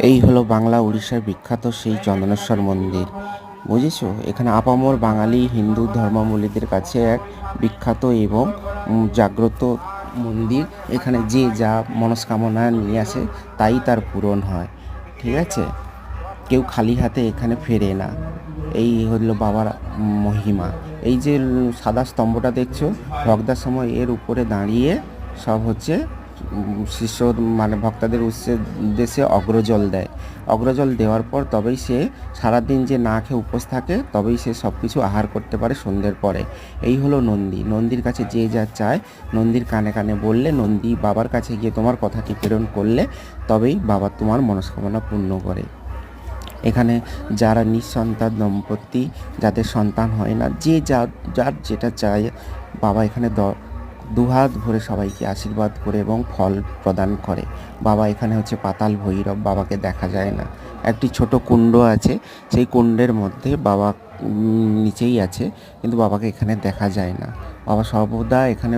এই হলো বাংলা উড়িষ্যার বিখ্যাত সেই চন্দনেশ্বর মন্দির। বুঝেছো, এখানে আপামর বাঙালি হিন্দু ধর্মাবলম্বীদের কাছে এক বিখ্যাত এবং জাগ্রত মন্দির। এখানে যে যা মনস্কামনা নিয়ে আসে তাই তার পূরণ হয়। ঠিক আছে, কেউ খালি হাতে এখানে ফেরে না। এই হলো বাবার মহিমা। এই যে সাদা স্তম্ভটা দেখছো, ভক্তার সময় এর উপরে দাঁড়িয়ে সব হচ্ছে শিষ্য মানে ভক্তদের উদ্দেশ্যে অগ্রজল দেয়। অগ্রজল দেওয়ার পর তবেই সে সারাদিন যে না খেয়ে উপোস থাকে তবেই সে সব কিছু আহার করতে পারে সন্ধ্যের পরে। এই হলো নন্দী। নন্দীর কাছে যে যা চায় নন্দীর কানে কানে বললে, নন্দী বাবার কাছে গিয়ে তোমার কথাটি প্রেরণ করলে তবেই বাবা তোমার মনস্কামনা পূর্ণ করে। এখানে যারা নিঃসন্তান দম্পতি, যাদের সন্তান হয় না, যে যার যেটা চায় বাবা এখানে দুহাত ভরে সবাইকে আশীর্বাদ করে এবং ফল প্রদান করে। বাবা এখানে হচ্ছে পাতাল ভৈরব, বাবাকে দেখা যায় না। একটি ছোট কুণ্ড আছে, সেই কুণ্ডের মধ্যে বাবা নিচেই আছে, কিন্তু বাবাকে এখানে দেখা যায় না। বাবা সর্বদা এখানে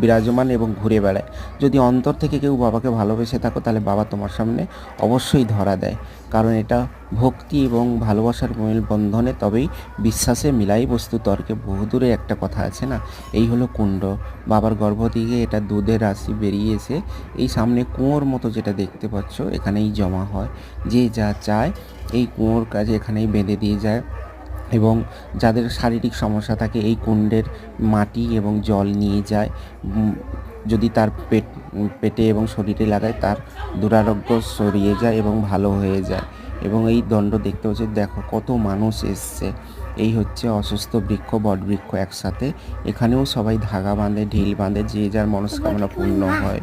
বিরাজমান এবং ঘুরে বেড়ায়। যদি অন্তর থেকে কেউ বাবাকে ভালোবেসে থাকো তাহলে বাবা তোমার সামনে অবশ্যই ধরা দেয়, কারণ এটা ভক্তি এবং ভালোবাসার বন্ধনে তবেই বিশ্বাসে মিলাই বস্তু তর্কে বহুদূরে একটা কথা আছে না। এই হলো কুণ্ড। বাবার গর্ভ থেকে এটা দুধের রাশি বেরিয়ে এসে এই সামনে কুয়োর মতো যেটা দেখতে পাচ্ছ এখানেই জমা হয়। যে যা চায় এই কুয়োর কাজে এখানেই বেঁধে দিয়ে যায়, এবং যাদের শারীরিক সমস্যা থাকে এই কুণ্ডের মাটি এবং জল নিয়ে যায়। যদি তার পেটে এবং শরীরে লাগায় তার দুরারোগ্য সরিয়ে যায় এবং ভালো হয়ে যায়। এবং এই দণ্ড দেখতে হচ্ছে, দেখো কত মানুষ এসছে। এই হচ্ছে অসুস্থ বৃক্ষ বটবৃক্ষ একসাথে। এখানেও সবাই ধাগা বাঁধে, ঢিল বাঁধে, যে যার মনস্কামনা পূর্ণ হয়।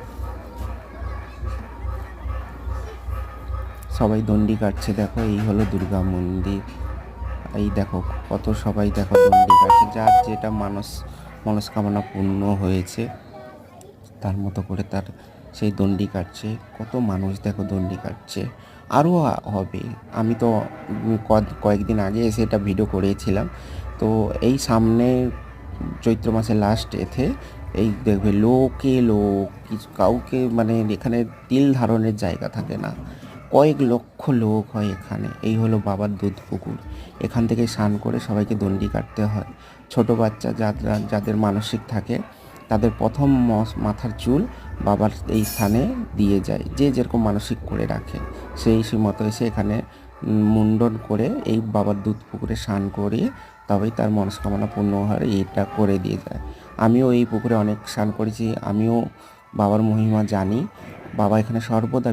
সবাই দণ্ডি কাটছে, দেখো এই হলো দুর্গা মন্দির। এই দেখো কত সবাই দেখো দণ্ডি কাটছে, যার যেটা মনস্কামনা পূর্ণ হয়েছে তার মতো করে তার সেই দণ্ডি কাটছে। কত মানুষ দেখো দণ্ডি কাটছে, আরও হবে। আমি তো কয়েকদিন আগে এসে এটা ভিডিও করেছিলাম। তো এই সামনে চৈত্র মাসের লাস্ট এতে এই দেখবে লোকে লোক, কিছু কাউকে মানে এখানে তিল ধারণের জায়গা থাকে না, কয়েক লক্ষ লোক হয় এখানে। এই হলো বাবার দুধ পুকুর। এখান থেকে স্নান করে সবাইকে দণ্ডি কাটতে হয়। ছোট বাচ্চা যাদের মানসিক থাকে তাদের প্রথম মাথার চুল বাবার এই স্থানে দিয়ে যায়, যে যেরকম মানসিক করে রাখে সেই মতো এসে এখানে মুন্ডন করে এই বাবার দুধ পুকুরে স্নান করিয়ে তবেই তার মনস্কামনা পূর্ণ হয়, এইটা করে দিয়ে যায়। আমিও এই পুকুরে অনেক স্নান করেছি, আমিও বাবার মহিমা জানি। বাবা এখানে সর্বদা